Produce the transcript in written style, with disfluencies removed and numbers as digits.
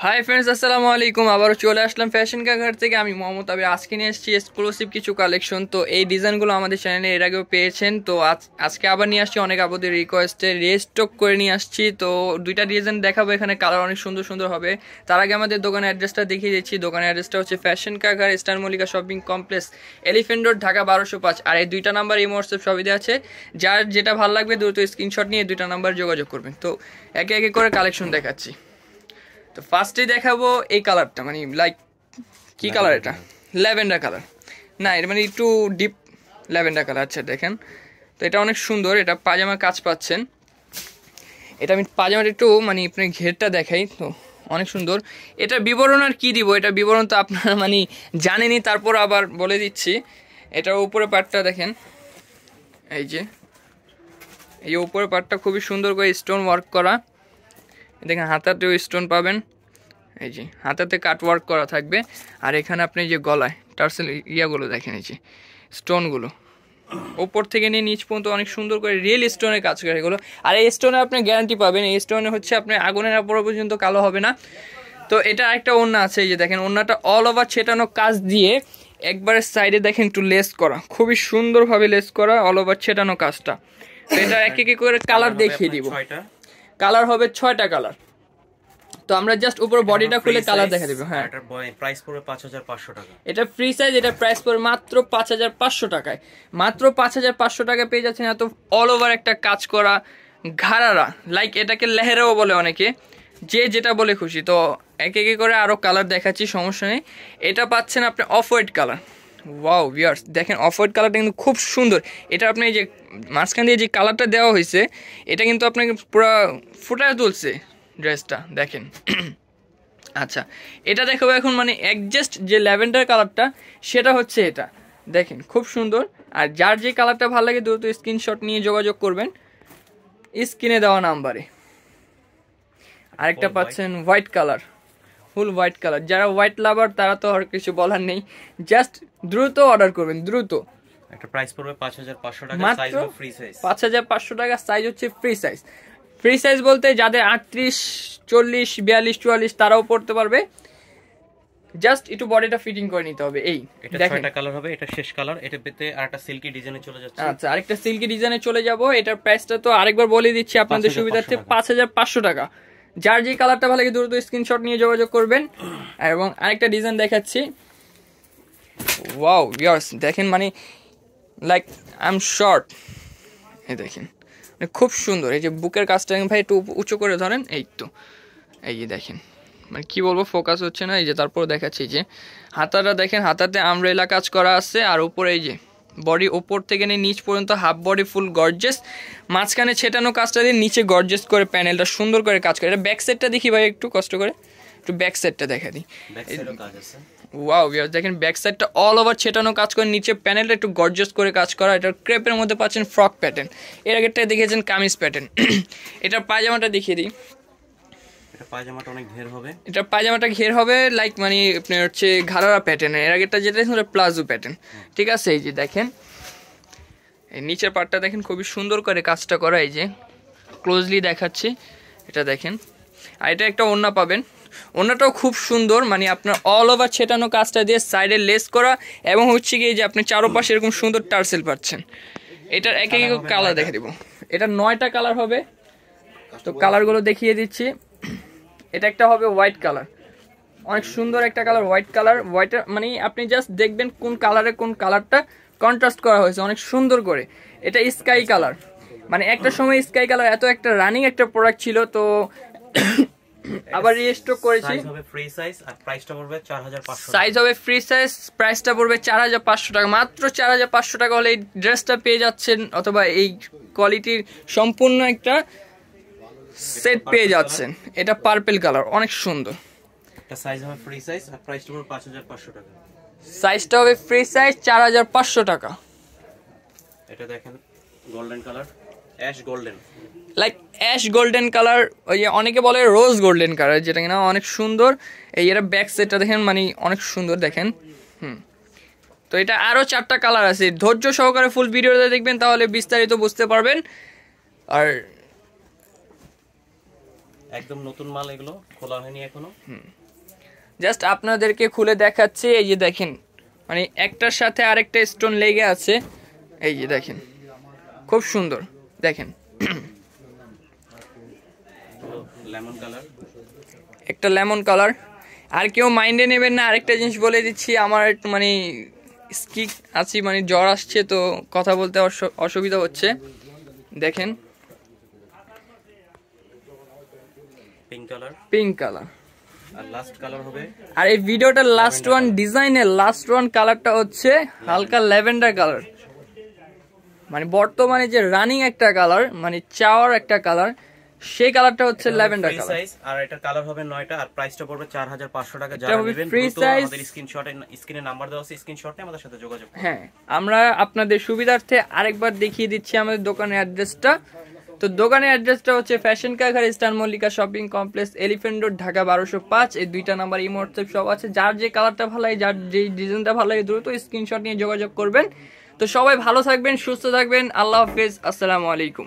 Hi friends, আসসালামু আলাইকুম। আবারও চলে আসলাম ফ্যাশন কা ঘর থেকে। আমি মোহাম্মদ আবি। আজকে নিয়ে এসেছি এক্সক্লুসিভ কিছু কালেকশন। তো এই ডিজাইনগুলো আমাদের চ্যানেলে এর আগেও পেয়েছেন। তো আজকে আবার নিয়ে আসছি অনেক আপুদের রিকোয়েস্টে, রেস্টক করে নিয়ে আসছি। তো দুইটা ডিজাইন দেখাবো, এখানে কালার অনেক সুন্দর সুন্দর হবে। তার আগে আমাদের দোকানের অ্যাড্রেসটা দেখিয়ে দিচ্ছি। দোকানের অ্যাড্রেসটা হচ্ছে ফ্যাশন কা ঘর, star Mallika shopping complex, elephant road, Dhaka 1205। আর এই দুইটা নাম্বার এই হোয়াটসঅ্যাপ সুবিধা আছে। যার যেটা ভালো লাগবে দ্রুত স্ক্রিনশট নিয়ে দুইটা নাম্বার যোগাযোগ করবেন। তো একে একে করে কালেকশন দেখাচ্ছি। তো ফার্স্টে দেখাবো এই কালারটা, মানে লাইক কি কালার এটা, ল্যাভেন্ডার কালার। না, এটা মানে একটু ডিপ ল্যাভেন্ডার কালার। আচ্ছা দেখেন, তো এটা অনেক সুন্দর। এটা পাজামা কাজ পাচ্ছেন। এটা আমি পাজামার একটু মানে আপনার ঘেরটা দেখাই, তো অনেক সুন্দর। এটা বিবরণ আর কি দিব, এটা বিবরণ তো আপনারা মানে জানেনি, তারপর আবার বলে দিচ্ছি। এটার উপরে পার্টটা দেখেন, এই যে এই উপরে পার্টটা খুবই সুন্দর করে স্টোন ওয়ার্ক করা। দেখেন হাতাতেও স্টোন পাবেন, এই যে হাতাতে কাট ওয়ার্ক করা থাকবে। আর এখানে আপনি যে গলায় টার্সেল ইয়াগুলো দেখেন, এই যে স্টোনগুলো ওপর থেকে নিয়ে নিচ পর্যন্ত অনেক সুন্দর করে রিয়েল স্টোনের কাজ করে এগুলো। আর এই স্টোনে আপনি গ্যারান্টি পাবেন, এই স্টোনে হচ্ছে আপনি আগুনের পর পর্যন্ত কালো হবে না। তো এটা একটা ওড়না আছে, এই যে দেখেন ওড়নাটা অল ওভার ছেটানো কাজ দিয়ে একবারে সাইডে দেখেন একটু লেস করা, খুবই সুন্দরভাবে লেস করা, অল ওভার ছেটানো কাজটা। তো এটা এক এক করে কালার দেখিয়ে দিব। কালার হবে 6টা কালার। তো আমরা জাস্ট উপরে বডিটা খুলে কালার দেখা দেব। হ্যাঁ, এটার প্রাইস পড়বে 5500 টাকা। এটা ফ্রি সাইজ, এটা প্রাইস পড়বে মাত্র 5500 টাকায়। মাত্র 5500 টাকায় পেয়ে যাচ্ছেন এত অল ওভার একটা কাজ করা ঘাড়ারা, লাইক এটাকে লেহেরাও বলে অনেকে, যে যেটা বলে খুশি। তো এক এক করে আরও কালার দেখাচ্ছি, সমস্যা নেই। এটা পাচ্ছেন আপনি off white colour. Wow viewers, দেখেন অফ হোয়াইট কালারটা কিন্তু খুব সুন্দর। এটা আপনি যে মাঝখান দিয়ে যে কালারটা দেওয়া হয়েছে, এটা কিন্তু আপনাকে পুরো ফুটায় তুলছে ড্রেসটা, দেখেন। আচ্ছা, এটা দেখাবো এখন, মানে অ্যাডজাস্ট যে ল্যাভেন্ডার কালারটা, সেটা হচ্ছে এটা দেখেন, খুব সুন্দর। আর যার যে কালারটা ভালো লাগে দ্রুত স্ক্রিনশট নিয়ে যোগাযোগ করবেন স্ক্রিনে দেওয়া নাম্বারে। আরেকটা পাচ্ছেন হোয়াইট কালার, ফুল হোয়াইট কালার। যারা হোয়াইট লাভার তারা তো আর কিছু বলার নেই, জাস্ট দ্রুত অর্ডার করবেন, দ্রুত। একটা প্রাইস পড়বে 5500 টাকা, সাইজ হবে ফ্রি সাইজ। 5500 টাকা, সাইজ হচ্ছে ফ্রি সাইজ। ফ্রি সাইজ বলতে যাদের 38, 40, 42, 44 তারাও পড়তে পারবে, জাস্ট একটু বডিটা ফিটিং করে নিতে হবে। এই এটা 6টা কালার হবে, এটা শেষ কালার। এটা পেতে আরেকটা সিল্কি ডিজাইনে চলে যাচ্ছে। আচ্ছা, আরেকটা সিল্কি ডিজাইনে চলে যাব। এটার প্রাইসটা তো আরেকবার বলে দিচ্ছি আপনাদের সুবিধার্থে, 5500 টাকা। যার যে কালারটা ভালো লাগে দ্রুত স্ক্রিনশট নিয়ে যোগাযোগ করবেন। এবং আরেকটা ডিজাইন দেখাচ্ছি। ওয়াও ভিউয়ার্স, দেখেন মানে লাইক আই এম শর্ট, এই দেখেন খুব সুন্দর। এই যে বুকের কাজটা ভাই একটু উঁচু করে ধরেন, এই তো এই যে দেখেন, মানে কি বলবো, ফোকাস হচ্ছে না। এই যে তারপর দেখাচ্ছি যে হাতাটা দেখেন, হাতাতে আমব্রেলা কাজ করা আছে। আর উপরে এই যে বডি ওপর থেকে নিয়ে নিচ পর্যন্ত হাফ বডি ফুল গর্জেস, মাঝখানে ছেটানো কাজটা দিয়ে নিচে গর্জেস করে প্যানেলটা সুন্দর করে কাজ করে। এটা ব্যাক সাইডটা দেখি ভাই, একটু কষ্ট করে একটু ব্যাক সাইডটা দেখা দিই। ওয়াও ভিউয়ার্স, দেখেন ব্যাক সাইডটা অল ওভার ছেটানো কাজ করে, নিচে প্যানেলটা একটু গর্জিয়াস করে কাজ করা। এটা ক্রেপের মধ্যে পাচ্ছেন ফ্রক প্যাটার্ন, এর আগেরটা দেখেছেন কামিজ প্যাটার্ন। এটা পায়জামাটা দেখিয়ে দিই। এটা পায়জামাটা অনেক ঘের হবে, এটা পায়জামাটা ঘের হবে লাইক মানে আপনার হচ্ছে ঘাড়ারা প্যাটার্ন। এর আগেরটা যেটা দেখেন প্লাজো প্যাটার্ন, ঠিক আছে। এই যে দেখেন এই নিচের পার্টটা দেখেন খুবই সুন্দর করে কাজটা করা, এই যে ক্লোজলি দেখাচ্ছি, এটা দেখেন। আর এটা একটা ওড়না পাবেন, ওড়নাটাও খুব সুন্দর, মানে আপনার অল ওভার ছেটানো কাজটা দিয়ে সাইডে লেস করা, এবং হচ্ছে কি যে আপনি চারপাশে এরকম সুন্দর টার্সেল পাচ্ছেন। এটার এক এক কালার দেখে দিব। এটা 9টা কালার হবে, তো কালারগুলো দেখিয়ে দিচ্ছি। এটা একটা হবে হোয়াইট কালার, অনেক সুন্দর একটা কালার হোয়াইট কালার। হোয়াইট মানে আপনি জাস্ট দেখবেন কোন কালারে কোন কালারটা কন্ট্রাস্ট করা হয়েছে অনেক সুন্দর করে। এটা স্কাই কালার, মানে একটা সময় স্কাই কালার এত একটা রানিং একটা প্রোডাক্ট ছিল, তো আবার রিস্টক করেছি। সাইজ হবে ফ্রি সাইজ আর প্রাইসটা পড়বে 4500। সাইজ হবে ফ্রি সাইজ, প্রাইসটা পড়বে 4500 টাকা। মাত্র 4500 টাকা হলে এই ড্রেসটা পেয়ে যাচ্ছেন, অথবা এই কোয়ালিটির সম্পূর্ণ একটা সেট পেয়ে যাচ্ছেন। এটা পার্পল কালার, অনেক সুন্দর। এটা সাইজ হবে ফ্রি সাইজ আর প্রাইসটা পড়বে 5500 টাকা। সাইজটা হবে ফ্রি সাইজ 4500 টাকা। এটা দেখেন golden colour, ash golden, like ash golden colour, ওই যে অনেকে বলে রোজ গোল্ডেন কালার, যেটা কিনা অনেক সুন্দর। এই এর ব্যাক সাইডটা দেখেন, মানে অনেক সুন্দর দেখেন। তো এটা আরও 4টা কালার আছে, ধৈর্য সহকারে ফুল ভিডিওটা দেখবেন তাহলে বিস্তারিত বুঝতে পারবেন। আর একদম নতুন মাল, এগুলো খোলা হয়নি এখনো। জাস্ট আপনাদেরকে খুলে দেখাচ্ছি। এই যে দেখেন, মানে একটার সাথে আরেকটা স্টোন লেগে আছে। এই যে দেখেন, খুব সুন্দর দেখেন। লেমন কালার, একটা লেমন কালার। আর কেউ মাইন্ডে নেবেন না, আরেকটা জিনিস বলে দিচ্ছি, আমার একটু মানে স্কিক আছি, মানে জ্বর আসছে, তো কথা বলতে অসুবিধা হচ্ছে। দেখেন পিঙ্ক কালার, পিঙ্ক কালার। আর লাস্ট কালার হবে, আর এই ভিডিওটার লাস্ট ওয়ান ডিজাইনের লাস্ট ওয়ান কালারটা হচ্ছে হালকা ল্যাভেন্ডার কালার, মানে বর্তমানে যে রানিং একটা কালার, মানে চাওয়ার একটা কালার, সেই কালারটা হচ্ছে ল্যাভেন্ডার কালার। আর এটা কালার হবে 9টা, আর প্রাইসটা পড়বে 4500 টাকা। এটা যারা হবে নেবেন ফ্রি দ্রুত সাইজ। আমাদের স্ক্রিনে নাম্বার দেওয়া আছে, স্ক্রিনশটে আমাদের সাথে যোগাযোগ করুন। হ্যাঁ, আমরা আপনাদের সুবিধার্থে আরেকবার দেখিয়ে দিচ্ছি আমাদের দোকানের অ্যাড্রেসটা। তো দোকানের অ্যাড্রেসটা হচ্ছে ফ্যাশন কারখানা, star Mallika shopping complex, elephant road, Dhaka 1205। এই দুইটা নাম্বার ইমো হোয়াটসঅ্যাপ সব আছে। যার যে কালারটা ভালো লাগে, যার যে ডিজাইনটা ভালো লাগে, দ্রুত স্ক্রিনশট নিয়ে যোগাযোগ করবেন। তো সবাই ভালো থাকবেন, সুস্থ থাকবেন। আল্লাহ হাফেজ, আসসালামু আলাইকুম।